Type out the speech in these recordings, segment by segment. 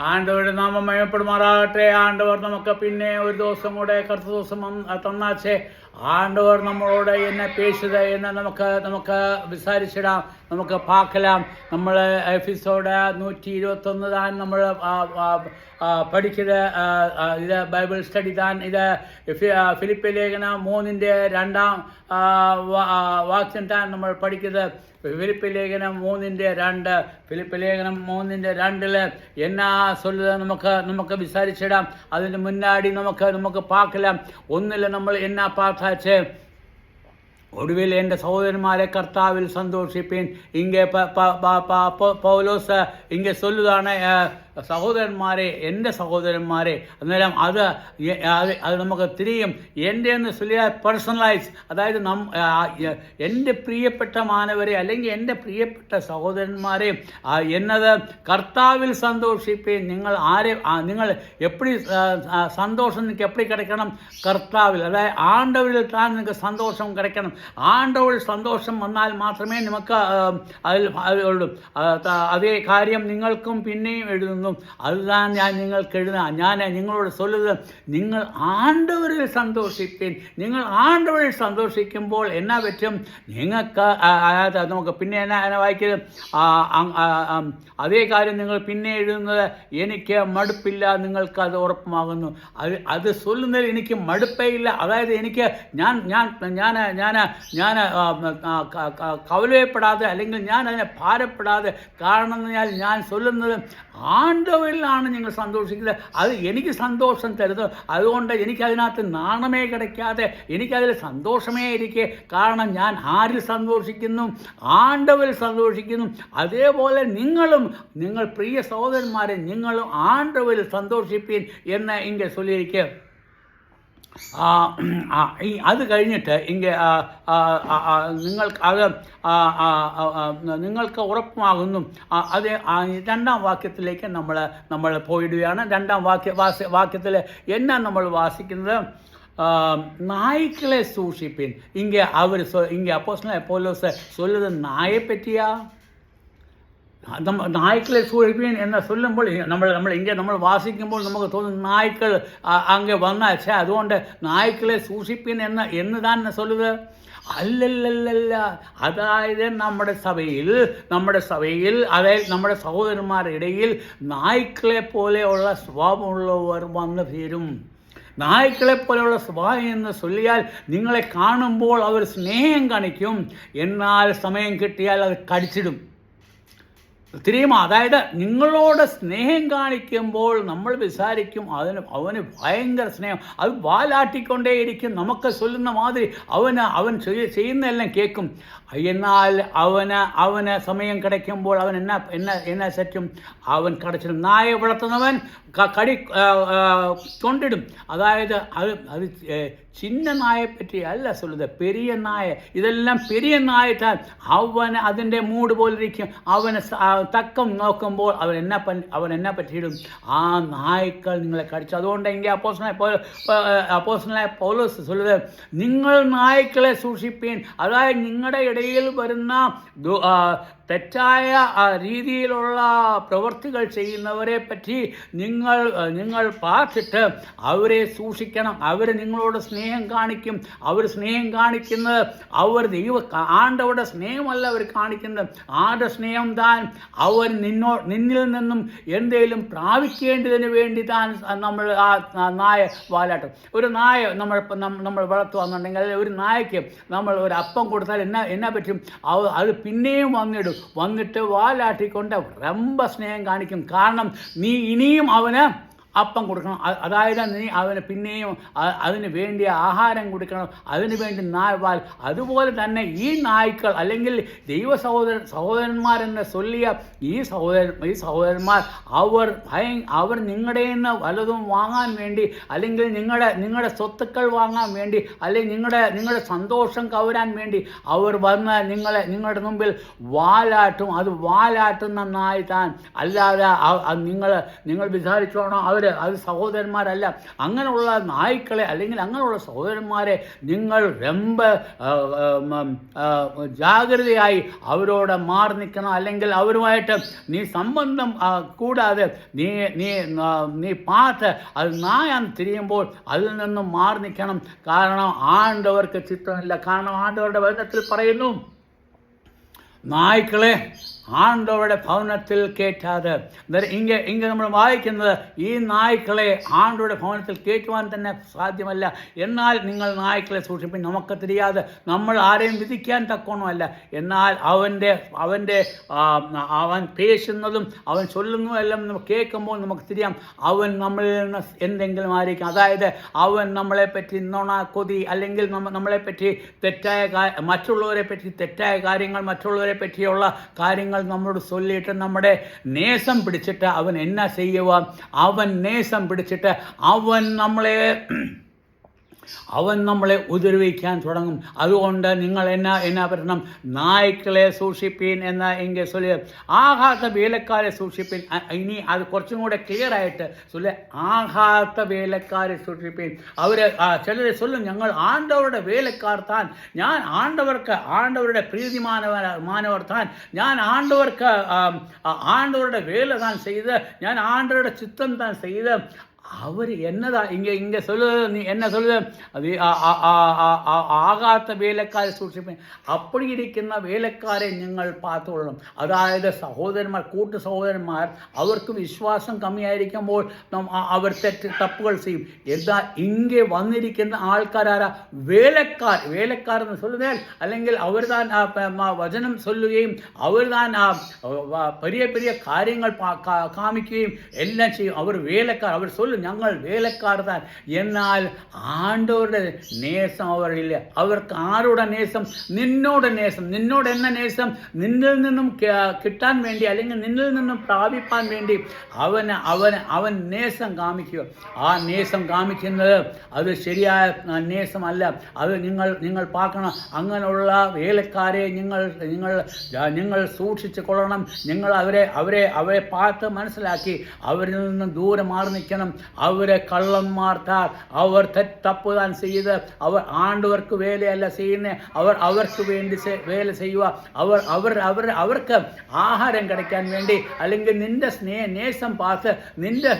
ആണ്ടവരുടെ നാമം മയപ്പെടുമാറാകട്ടെ. ആണ്ടവർ നമുക്ക് പിന്നെ ഒരു ദിവസം കൂടെ കറുത്ത ദിവസം തന്നാച്ചേ. ആണ്ടവർ നമ്മളോട് എന്നെ പേശുത് എന്ന് നമുക്ക് വിസാരിച്ചിടാം, നമുക്ക് പാക്കലാം. നമ്മൾ എപ്പിസോഡ് 121 താൻ നമ്മൾ പഠിച്ചത് ഇത് ബൈബിൾ സ്റ്റഡി താൻ ഇത് ഫിലിപ്പ് ലേഖനം 3:2 വാക്യം താൻ നമ്മൾ പഠിക്കുന്നത്. ഫിലിപ്പ് ലേഖനം 3:2 ഫിലിപ്പ് ലേഖനം 3:2 എന്നാ சொல்லுது നമുക്ക് വിസാരിച്ചിടാം. അതിന് മുന്നാടി നമുക്ക് പാക്കലാം. ഒന്നിൽ നമ്മൾ എന്നാ പാത്താച്ച്, ഒടുവിൽ എൻ്റെ സഹോദരന്മാരെ കർത്താവിൽ സന്തോഷിപ്പീൻ. ഇங்கே പൗലോസ് ഇங்கே சொல்லுതാണ്, സഹോദരന്മാരെ, എൻ്റെ സഹോദരന്മാരെ. അന്നേരം അത് നമുക്ക് തിരിയും. എൻ്റെ എന്ന് ചൊല്ലിയ പേഴ്സണലൈസ്, അതായത് എൻ്റെ പ്രിയപ്പെട്ട മാനവരെ അല്ലെങ്കിൽ എൻ്റെ പ്രിയപ്പെട്ട സഹോദരന്മാരെ എന്നത് കർത്താവിൽ സന്തോഷിപ്പീൻ. നിങ്ങൾ എപ്പടി സന്തോഷം നിങ്ങൾക്ക് എപ്പടി கிடைக்கணும்? കർത്താവിൽ, അതായത് ആണ്ടവരിൽ താൻ നിങ്ങൾക്ക് സന്തോഷം கிடைக்கணும். ആണ്ടവരിൽ സന്തോഷം വന്നാൽ മാത്രമേ നമുക്ക് അതിലുള്ളൂ. അതേ കാര്യം നിങ്ങൾക്കും പിന്നെയും എഴുതുന്നു. അതുതാൻ ഞാൻ നിങ്ങൾക്ക് എഴുതാം. ഞാൻ നിങ്ങളോട് சொல்லுது, നിങ്ങൾ ആണ്ടവരിൽ സന്തോഷിപ്പീൻ. നിങ്ങൾ ആണ്ടവരിൽ സന്തോഷിക്കുമ്പോൾ എന്നാ പറ്റും? നിങ്ങൾക്ക് നമുക്ക് പിന്നെ എന്നാ വായിക്കുന്നത്? അതേ കാര്യം നിങ്ങൾ പിന്നെ എഴുതുന്നത്, എനിക്ക് മടുപ്പില്ല, നിങ്ങൾക്ക് അത് ഉറപ്പുമാകുന്നു. അത് சொல்லுന്നതിൽ എനിക്ക് മടുപ്പേ ഇല്ല. അതായത് എനിക്ക് ഞാൻ കവലപ്പെടാതെ അല്ലെങ്കിൽ ഞാൻ അതിനെ ഭാരപ്പെടാതെ, കാരണം ഞാൻ சொல்லுന്നത് ആണ്ടവരിലാണ് നിങ്ങൾ സന്തോഷിക്കുന്നത്. അത് എനിക്ക് സന്തോഷം തരുന്നത്. അതുകൊണ്ട് എനിക്കതിനകത്ത് നാണമേ கிடைക്കാതെ എനിക്കതിൽ സന്തോഷമേ ഇരിക്കെ. കാരണം ഞാൻ ആരിൽ സന്തോഷിക്കുന്നു? ആണ്ടവരിൽ സന്തോഷിക്കുന്നു. അതേപോലെ നിങ്ങൾ പ്രിയ സഹോദരന്മാരെ, നിങ്ങളും ആണ്ടവരിൽ സന്തോഷിപ്പീൻ എന്ന് ഇங்கே சொல்லிയിരിക്കുക. അത് കഴിഞ്ഞിട്ട് ഇங்கே നിങ്ങൾക്ക് ഉറപ്പുമാകുന്നു. അത് 2ാം വാക്യത്തിലേക്ക് നമ്മൾ പോയിടുകയാണ്. 2ാം വാക്യത്തിൽ എന്നാ നമ്മൾ വാസിക്കുന്നത്? നായ്ക്കളെ സൂക്ഷിപ്പീൻ. ഇங்கே அப்போஸ்தலனாகிய പൗലോസ് சொல்லுது നായെ പറ്റിയാ. നായ്ക്കളെ സൂക്ഷിപ്പീൻ എന്ന് ചൊല്ലുമ്പോൾ നമ്മൾ വാസിക്കുമ്പോൾ നമുക്ക് തോന്നും നായ്ക്കൾ അങ്ങ് വന്നാച്ചേ, അതുകൊണ്ട് നായ്ക്കളെ സൂക്ഷിപ്പീൻ എന്ന് താൻ ചൊല്ലുന്നത് അല്ലല്ലല്ല. അതായത് നമ്മുടെ സഭയിൽ അതായത് നമ്മുടെ സഹോദരന്മാരുടെ ഇടയിൽ നായ്ക്കളെ പോലെയുള്ള സ്വഭാവമുള്ളവർ വന്നു തീരും. നായ്ക്കളെ പോലെയുള്ള സ്വഭാവം എന്ന് ചൊല്ലിയാൽ നിങ്ങളെ കാണുമ്പോൾ അവർ സ്നേഹം കാണിക്കും, എന്നാൽ സമയം കിട്ടിയാൽ അത് കടിച്ചിടും. തിരിയുമോ? അതായത് നിങ്ങളോട് സ്നേഹം കാണിക്കുമ്പോൾ നമ്മൾ വിചാരിക്കും അവന് ഭയങ്കര സ്നേഹം, അത് വാലാട്ടിക്കൊണ്ടേയിരിക്കും. നമുക്ക് ചൊല്ലുന്ന മാതിരി അവൻ ചെയ്യുന്നതെല്ലാം കേൾക്കും. എന്നാൽ അവന് സമയം കിടക്കുമ്പോൾ അവൻ എന്നാ സെറ്റും? അവൻ കടച്ചിടും. നായ വളർത്തുന്നവൻ കൊണ്ടിടും. അതായത് അത് சின்ன நாயை பற்றி அல்ல சொல்லுது, பெரிய நாயை. இதெல்லாம் பெரிய நாய்தான். அவன் അതിൻ്റെ മൂഡ് പോലെ ഇരിക്കും. അവന് തക്കം നോക്കുമ്പോൾ അവൻ എന്നാ പറ്റിയിടും? ആ നായ്ക്കൾ നിങ്ങളെ കടിച്ചു. അതുകൊണ്ട് എങ്കിൽ അപ്പോസ്തലനായ പൗലോസ് சொல்லுது, നിങ്ങൾ നായ്ക്കളെ സൂക്ഷിപ്പീൻ. അതായത് നിങ്ങളുടെ ഇടയിൽ വരുന്ന തെറ്റായ രീതിയിലുള്ള പ്രവൃത്തികൾ ചെയ്യുന്നവരെ പറ്റി നിങ്ങൾ പാർത്തിട്ട് അവരെ സൂക്ഷിക്കണം. അവർ നിങ്ങളോട് സ്നേഹം കാണിക്കും. അവർ സ്നേഹം കാണിക്കുന്നത് ആണ്ടവരുടെ സ്നേഹമല്ല അവർ കാണിക്കുന്നത്. ആരുടെ സ്നേഹം താൻ? അവർ നിന്നിൽ നിന്നും എന്തെങ്കിലും പ്രാപിക്കേണ്ടതിന് വേണ്ടി താൻ നമ്മൾ ആ നായ വാലാട്ടും. ഒരു നായ നമ്മൾ വളർത്തുകയെന്നുണ്ടെങ്കിൽ, ഒരു നായക്ക് നമ്മൾ ഒരു അപ്പം കൊടുത്താൽ എന്നാ പറ്റും? അത് പിന്നെയും വന്നിട്ട് വാലാട്ടിക്കൊണ്ട് ரொம்ப സ്നേഹം കാണിക്കും. കാരണം നീ ഇനിയും അവന് അപ്പം കൊടുക്കണം. അതായത് നീ അവന് പിന്നെയും അതിന് വേണ്ടിയ ആഹാരം കൊടുക്കണം, അതിനു വേണ്ടി നായ്പാൽ. അതുപോലെ തന്നെ ഈ നായ്ക്കൾ അല്ലെങ്കിൽ സഹോദരന്മാരെന്ന് ചൊല്ലിയ ഈ സഹോദരന്മാർ അവർ നിങ്ങളുടെ നിന്ന് വല്ലതും വാങ്ങാൻ വേണ്ടി, അല്ലെങ്കിൽ നിങ്ങളുടെ സ്വത്തുക്കൾ വാങ്ങാൻ വേണ്ടി, അല്ലെങ്കിൽ നിങ്ങളുടെ സന്തോഷം കവരാൻ വേണ്ടി അവർ വന്ന് നിങ്ങളുടെ മുമ്പിൽ വാലാട്ടും. അത് വാലാട്ടുന്ന നായ് താൻ. അല്ലാതെ നിങ്ങൾ വിചാരിച്ചോണം അവർ അത് സഹോദരന്മാരല്ല. അങ്ങനെയുള്ള നായ്ക്കളെ അല്ലെങ്കിൽ അങ്ങനെയുള്ള സഹോദരന്മാരെ നിങ്ങൾ ரொம்ப ജാഗ്രതയായി അവരോട് മാറി നിൽക്കണം. അല്ലെങ്കിൽ അവരുമായിട്ട് നീ സംബന്ധം കൂടാതെ നീ പാത്ത് അത് നായാന്ന് തിരിയുമ്പോൾ അതിൽ നിന്നും മാറി നിൽക്കണം. കാരണം ആണ്ടവർക്ക് ചിത്രമില്ല. കാരണം ആണ്ടവരുടെ വചനത്തിൽ പറയുന്നു, നായ്ക്കളെ ആണ്ടവരുടെ ഭവനത്തിൽ കയറ്റാതെ. ഇങ്ങനെ നമ്മൾ വായിക്കുന്നത്, ഈ നായ്ക്കളെ ആണ്ടവരുടെ ഭവനത്തിൽ കയറ്റുവാൻ തന്നെ സാധ്യമല്ല. എന്നാൽ നിങ്ങൾ നായ്ക്കളെ സൂക്ഷിപ്പിൻ. നമുക്ക് തിരിയാതെ നമ്മൾ ആരെയും വിധിക്കാൻ തക്കോണമല്ല. എന്നാൽ അവൻ പേശുന്നതും അവൻ ചൊല്ലുന്നതും എല്ലാം നമുക്ക് കേൾക്കുമ്പോൾ നമുക്ക് തിരിയാം അവൻ നമ്മളിൽ നിന്ന് എന്തെങ്കിലും ആയിരിക്കും. അതായത് അവൻ നമ്മളെപ്പറ്റി കൊതി, അല്ലെങ്കിൽ നമ്മളെപ്പറ്റി മറ്റുള്ളവരെ പറ്റി തെറ്റായ കാര്യങ്ങൾ, മറ്റുള്ളവരെ പറ്റിയുള്ള കാര്യങ്ങൾ നമ്മളോട് ചൊല്ലിയിട്ട് നമ്മുടെ നേസം പിടിച്ചിട്ട് അവൻ എന്നാ ചെയ്യുക? അവൻ നേസം പിടിച്ചിട്ട് അവൻ നമ്മളെ ഉപദ്രവിക്കാൻ തുടങ്ങും. അതുകൊണ്ട് നിങ്ങൾ എന്നാ പറയണം? നായ്ക്കളെ സൂക്ഷിപ്പീൻ എങ്കിൽ ചൊല്ലുക. ആകാത്ത വേലക്കാരെ സൂക്ഷിപ്പീൻ. ഇനി അത് കുറച്ചും കൂടെ ക്ലിയർ ആയിട്ട് ചൊല്ലുക, ആകാത്ത വേലക്കാരെ സൂക്ഷിപ്പീൻ. ചിലരെ ചൊല്ലും, ഞങ്ങൾ ആണ്ടവരുടെ വേലക്കാർ താൻ, ഞാൻ ആണ്ടവരുടെ പ്രീതിമാനവർ താൻ, ഞാൻ ആണ്ടവരുടെ വേല താൻ ചെയ്ത്, ഞാൻ ആണ്ടവരുടെ ചിത്തം താൻ ചെയ്ത്. அவர் என்னதா இங்கே சொல்லுது, நீ என்ன சொல்லுது? அது ஆகாத்த வேலைக்காரை സൂക്ഷിപ്പേൻ. அப்படி இருக்கிற வேலைக்காரை നിങ്ങൾ பார்த்துകൊള്ളണം. അതായത് സഹോദരന്മാർ, കൂട്ടു സഹോദരന്മാർ, അവർക്ക് വിശ്വാസം കമ്മിയായിരിക്കുമ്പോൾ അവർ തപ്പുകൾ ചെയ്യും. എന്താ ഇங்கே വന്നിരിക്കുന്ന ആൾക്കാരാരാ? വേലക്കാർ എന്ന് சொல்லுதல், അല്ലെങ്കിൽ അവർ താൻ വചനം ചൊല്ലുകയും അവർ താൻ പെരിയ കാര്യങ്ങൾ കാമിക്കുകയും എല്ലാം ചെയ്യും. അവർ വേലക്കാർ. അവർ ചൊല്ലും, ഞങ്ങൾ വേലക്കാർ താൻ. എന്നാൽ ആണ്ടവരുടെ നേസം അവരില്ല. അവർക്ക് ആരുടെ നേസം? നിന്നോട് നേസം. നിന്നോട് എന്ന നേസം? നിന്നിൽ നിന്നും കിട്ടാൻ വേണ്ടി, അല്ലെങ്കിൽ നിന്നിൽ നിന്നും പ്രാപിപ്പാൻ വേണ്ടി അവൻ നേസം കാമിക്കുക. ആ നേസം കാമിക്കുന്നത് അത് ശരിയായ നേസമല്ല. അത് നിങ്ങൾ பார்க்கணும். അങ്ങനെയുള്ള വേലക്കാരെ നിങ്ങൾ സൂക്ഷിച്ചു കൊള്ളണം. നിങ്ങൾ അവരെ பார்த்து മനസ്സിലാക്കി അവരിൽ നിന്ന് ദൂരെ മാറി നിൽക്കണം. അവരെ കള്ളന്മാർത്താർ, അവർ തപ്പുതാൻ ചെയ്ത് അവർ ആണ്ടവർക്ക് വേലയല്ല ചെയ്യുന്നത്, അവർക്ക് വേണ്ടി വേല ചെയ്യുക. അവർക്ക് ആഹാരം கிடைക്കാൻ വേണ്ടി, അല്ലെങ്കിൽ നിന്റെ നേസം பார்ത്ത്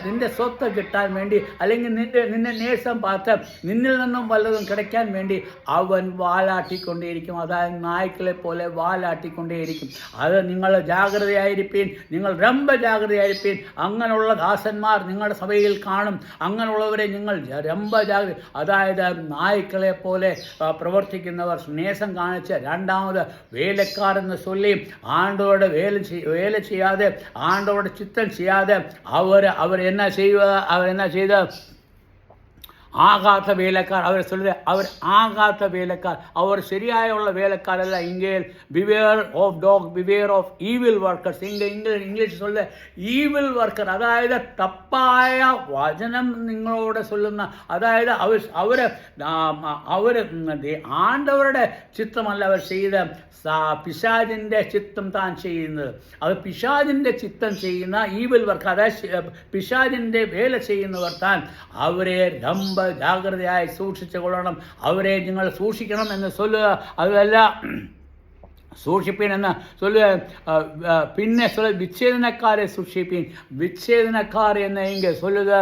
നിന്റെ സ്വത്ത് കിട്ടാൻ വേണ്ടി, അല്ലെങ്കിൽ നിന്റെ നേസം பார்ത്ത് നിന്നിൽ നിന്നും വല്ലതും கிடைക്കാൻ വേണ്ടി അവൻ വാലാട്ടിക്കൊണ്ടേയിരിക്കും. അതായത് നായ്ക്കളെ പോലെ വാലാട്ടിക്കൊണ്ടേയിരിക്കും. അത് നിങ്ങൾ ജാഗ്രതയായിരിപ്പീൻ. നിങ്ങൾ ரொம்ப ജാഗ്രതയായിരിപ്പീൻ. അങ്ങനെയുള്ള ദാസന്മാർ നിങ്ങളുടെ സഭയിൽ കാണും. അങ്ങനെയുള്ളവരെ നിങ്ങൾ ரொம்ப ജാഗ്രത. അതായത് നായ്ക്കളെ പോലെ പ്രവർത്തിക്കുന്നവർ, നേസം കാണിച്ച് രണ്ടാമത് വേലക്കാരെന്ന് ചൊല്ലി ആണ്ടോടെ വേല ചെയ്യാതെ, ആണ്ടോടെ ചിത്തം ചെയ്യാതെ അവർ എന്നാ ചെയ്ത് ആകാത്ത വേലക്കാർ. അവർ ചൊല്ലുക, അവർ ആകാത്ത വേലക്കാർ. അവർ ശരിയായുള്ള വേലക്കാരല്ല. English beware of dog, beware of evil workers. English ചൊല്ലുക ഈവിൽ വർക്കർ. അതായത് തപ്പായ വചനം നിങ്ങളോട് ചൊല്ലുന്ന, അതായത് അവർ ആണ്ടവരുടെ ചിത്തമല്ല അവർ ചെയ്ത് പിശാചിൻ്റെ ചിത്തം താൻ ചെയ്യുന്നത്. അത് പിശാചിൻ്റെ ചിത്തം ചെയ്യുന്ന ഈവിൽ വർക്ക്, അതായത് പിശാചിൻ്റെ വേല ചെയ്യുന്നവർ താൻ. അവരെ ரொம்ப ജാഗ്രതയായി സൂക്ഷിച്ചു കൊള്ളണം. അവരെ നിങ്ങൾ സൂക്ഷിക്കണം എന്ന് ചൊല്ലുക. അതല്ല സൂക്ഷിപ്പീൻ എന്ന് ചൊല്ലുക. പിന്നെ വിച്ഛേദനക്കാരെ സൂക്ഷിപ്പീൻ. വിച്ഛേദനക്കാർ എന്ന് എങ്കിൽ ചൊല്ലുക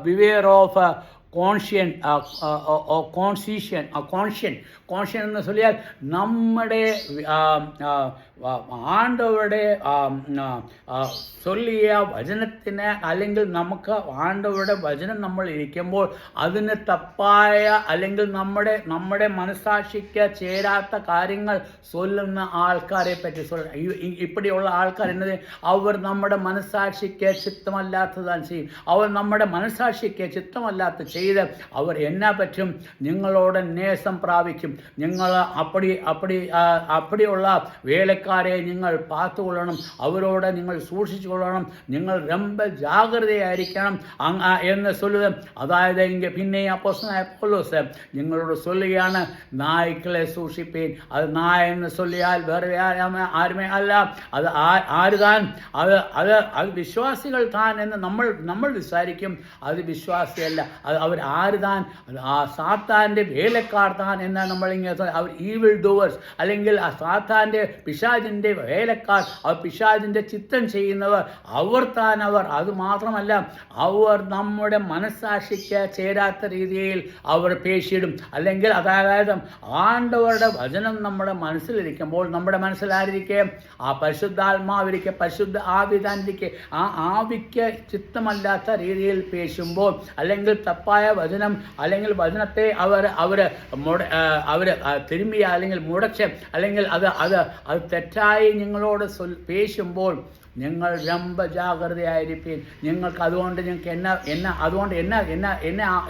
ബിവെയർ ഓഫ് കോൺഷ്യൻ എന്ന് ചൊല്ലിയാൽ നമ്മുടെ ആണ്ടവരുടെ ചൊല്ലിയ വചനത്തിന്, അല്ലെങ്കിൽ നമുക്ക് ആണ്ടവരുടെ വചനം നമ്മൾ ഇരിക്കുമ്പോൾ അതിന് തപ്പായ, അല്ലെങ്കിൽ നമ്മുടെ മനസാക്ഷിക്ക് ചേരാത്ത കാര്യങ്ങൾ ചൊല്ലുന്ന ആൾക്കാരെ പറ്റി ഇപ്പടിയുള്ള ആൾക്കാർ എന്നത് അവർ നമ്മുടെ മനസാക്ഷിക്ക് ചിത്തമല്ലാത്തതാണ് ചെയ്യും. അവർ നമ്മുടെ മനസാക്ഷിക്ക് ചിത്തമല്ലാത്ത ചെയ്ത് അവർ എന്നാ പറ്റും? നിങ്ങളോട് നേസം പ്രാപിക്കും. നിങ്ങൾ അപ്പടിയുള്ള വേലക്കാർ വേലക്കാരെ നിങ്ങൾ പാത്തുകൊള്ളണം, അവരോട് നിങ്ങൾ സൂക്ഷിച്ചു കൊള്ളണം, നിങ്ങൾ ரொம்ப ജാഗ്രതയായിരിക്കണം എന്ന് சொல்லுது. അതായത് ഇങ്ങനെ പിന്നെ അപ്പോസ്തലനായ പൗലോസ് നിങ്ങളോട് சொல்லுകയാണ്, നായ്ക്കളെ സൂക്ഷിപ്പീൻ. അത് നായ എന്ന് ചൊല്ലിയാൽ വേറെ ആരുമേ അല്ല, അത് ആരുതാൻ, അത് വിശ്വാസികൾ താൻ എന്ന് നമ്മൾ വിചാരിക്കും. അത് വിശ്വാസിയല്ല, അത് അവർ ആരുതാൻ, ആ സാത്താൻ്റെ വേലക്കാർ താൻ എന്നാണ് നമ്മളിങ്ങനെ. അവർ ഈവിൾ ഡൂവേഴ്സ്, അല്ലെങ്കിൽ ആ സാത്താൻ്റെ പിശാചിൻ്റെ വേലക്കാർ, അവർ പിശാചിൻ്റെ ചിത്തം ചെയ്യുന്നവർ, അവർ താൻ അവർ. അത് മാത്രമല്ല, അവർ നമ്മുടെ മനസ്സാക്ഷിക്ക് ചേരാത്ത രീതിയിൽ അവർ പേശിയിടും. അല്ലെങ്കിൽ അതായത് ആണ്ടവരുടെ വചനം നമ്മുടെ മനസ്സിലിരിക്കുമ്പോൾ, നമ്മുടെ മനസ്സിലായിരിക്കെ ആ പരിശുദ്ധാത്മാവിരിക്കെ, പരിശുദ്ധ ആവി താനിരിക്കെ, ആ ആവിക്ക് ചിത്തമല്ലാത്ത രീതിയിൽ പേശുമ്പോൾ, അല്ലെങ്കിൽ തപ്പായ വചനം, അല്ലെങ്കിൽ വചനത്തെ അവർ തിരുമ്മിയ അല്ലെങ്കിൽ മുടച്ച്, അല്ലെങ്കിൽ അത് തെറ്റായി നിങ്ങളോട് പേശുമ്പോൾ നിങ്ങൾ ரொம்ப ജാഗ്രതയായിരിക്കും. നിങ്ങൾക്ക് അതുകൊണ്ട് നിങ്ങൾക്ക്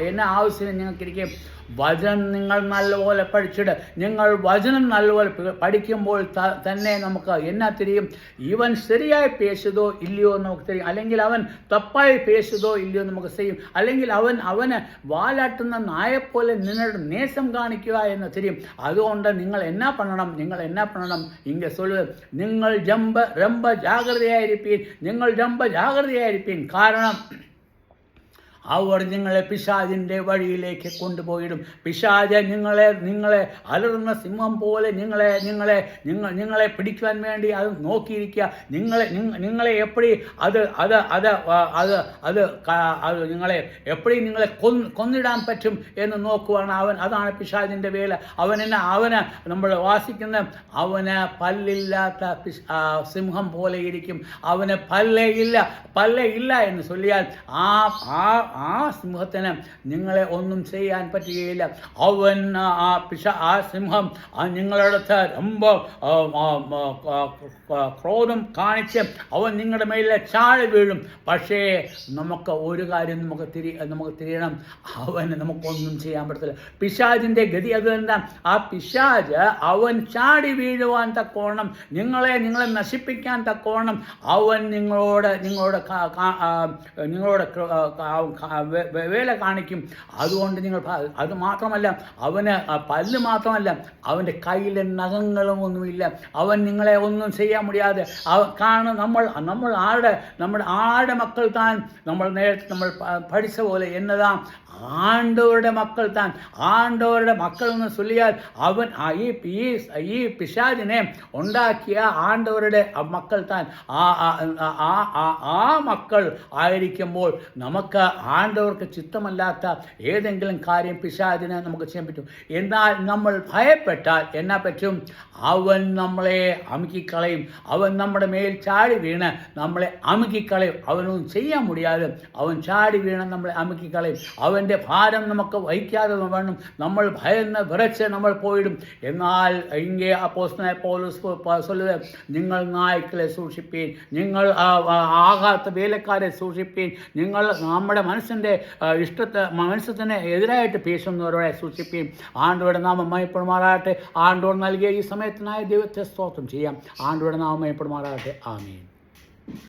എന്നെ ആവശ്യം നിങ്ങൾക്കിരിക്കും. വചനം നിങ്ങൾ നല്ലപോലെ പഠിച്ചിട്ട്, നിങ്ങൾ വചനം നല്ലപോലെ പഠിക്കുമ്പോൾ തന്നെ നമുക്ക് എന്നാ തിരിയും, ഇവൻ ശരിയായി പേശുതോ ഇല്ലയോ നമുക്ക് തിരിയും, അല്ലെങ്കിൽ അവൻ തപ്പായി പേശുതോ ഇല്ലയോ നമുക്ക് ചെയ്യും, അല്ലെങ്കിൽ അവന് വാലാട്ടുന്ന നായെപ്പോലെ നിങ്ങളുടെ നേസം കാണിക്കുക എന്ന് തിരിയും. അതുകൊണ്ട് നിങ്ങൾ എന്നാ പണണം ഇങ്ങനെ சொல்லுது, നിങ്ങൾ ரொம்ப ജാഗ്രതയായിരിപ്പീൻ, നിങ്ങൾ ரொம்ப ജാഗ്രതയായിരിപ്പീൻ. കാരണം അവർ നിങ്ങളെ പിശാചിൻ്റെ വഴിയിലേക്ക് കൊണ്ടുപോയിടും. പിശാച് നിങ്ങളെ അലറുന്ന സിംഹം പോലെ നിങ്ങളെ പിടിക്കുവാൻ വേണ്ടി അത് നോക്കിയിരിക്കുക. നിങ്ങളെ എപ്പടി നിങ്ങളെ കൊന്നിടാൻ പറ്റും എന്ന് നോക്കുവാണ് അവൻ. അതാണ് പിശാചിൻ്റെ വേല. അവന് നമ്മൾ വാസിക്കുന്ന, അവന് പല്ലില്ലാത്ത സിംഹം പോലെ ഇരിക്കും. അവന് പല്ലേ ഇല്ല എന്ന് ചൊല്ലിയാൽ ആ സിംഹത്തിന് നിങ്ങളെ ഒന്നും ചെയ്യാൻ പറ്റുകയില്ല. അവൻ ആ സിംഹം നിങ്ങളടുത്ത് ரொம்ப ക്രോധം കാണിച്ച് അവൻ നിങ്ങളുടെ മേലെ ചാടി വീഴും. പക്ഷേ നമുക്ക് ഒരു കാര്യം നമുക്ക് തിരിയണം, അവന് നമുക്കൊന്നും ചെയ്യാൻ പറ്റത്തില്ല. പിശാചിൻ്റെ ഗതി അത് എന്താ? ആ പിശാച് അവൻ ചാടി വീഴുവാൻ തക്കോണം, നിങ്ങളെ നശിപ്പിക്കാൻ തക്കോണം അവൻ നിങ്ങളോട് വേല കാണിക്കും. അതുകൊണ്ട് നിങ്ങൾ അത് മാത്രമല്ല, അവന് പല്ല് മാത്രമല്ല, അവൻ്റെ കയ്യിൽ നഖങ്ങളും ഒന്നുമില്ല. അവൻ നിങ്ങളെ ഒന്നും ചെയ്യാൻ മുടിയാതെ. കാരണം നമ്മുടെ ആരുടെ മക്കൾ താൻ, നമ്മൾ നേരത്തെ പഠിച്ച പോലെ എന്നതാ ആണ്ടവരുടെ മക്കൾ താൻ. ആണ്ടവരുടെ മക്കൾ എന്ന് ചൊല്ലിയാൽ അവൻ ഈ പിശാചിനെ ഉണ്ടാക്കിയ ആണ്ടവരുടെ മക്കൾ താൻ. ആ മക്കൾ ആയിരിക്കുമ്പോൾ നമുക്ക് ആണ്ടവർക്ക് ചിത്തമല്ലാത്ത ഏതെങ്കിലും കാര്യം പിശാചിനെ നമുക്ക് ചെയ്യാൻ പറ്റും. എന്നാൽ നമ്മൾ ഭയപ്പെട്ടാൽ എന്നാ പറ്റും? അവൻ നമ്മളെ അമുക്കിക്കളയും. അവൻ നമ്മുടെ മേൽ ചാടി വീണ് നമ്മളെ അമുക്കിക്കളയും. അവനൊന്നും ചെയ്യാൻ മുടിയാതെ അവൻ ചാടി വീണ് നമ്മളെ അമുക്കിക്കളയും. അവൻ്റെ ഭാരം നമുക്ക് വഹിക്കാതെ വേണം. നമ്മൾ ഭയന്ന് വിറച്ച് നമ്മൾ പോയിടും. എന്നാൽ ഇங்கே അപ്പോസ്തലനായ പൗലോസ് சொல்லுது, നിങ്ങൾ നായ്ക്കളെ സൂക്ഷിപ്പീൻ, നിങ്ങൾ ആകാത്ത വേലക്കാരെ സൂക്ഷിപ്പീൻ, നിങ്ങൾ നമ്മുടെ മനസ്സിന് എതിരായിട്ട് പേശുന്നവരോടെ സൂക്ഷിപ്പീൻ. ആണ്ടവരുടെ നാമം മഹത്വപ്പെടുമാറാകട്ടെ. ആണ്ടോട് നൽകിയ ഈ സമയത്തിനായി ദൈവത്തെ സ്തോത്രം ചെയ്യാം. ആണ്ടവരുടെ നാമം മഹത്വപ്പെടുമാറാകട്ടെ. ആമേൻ.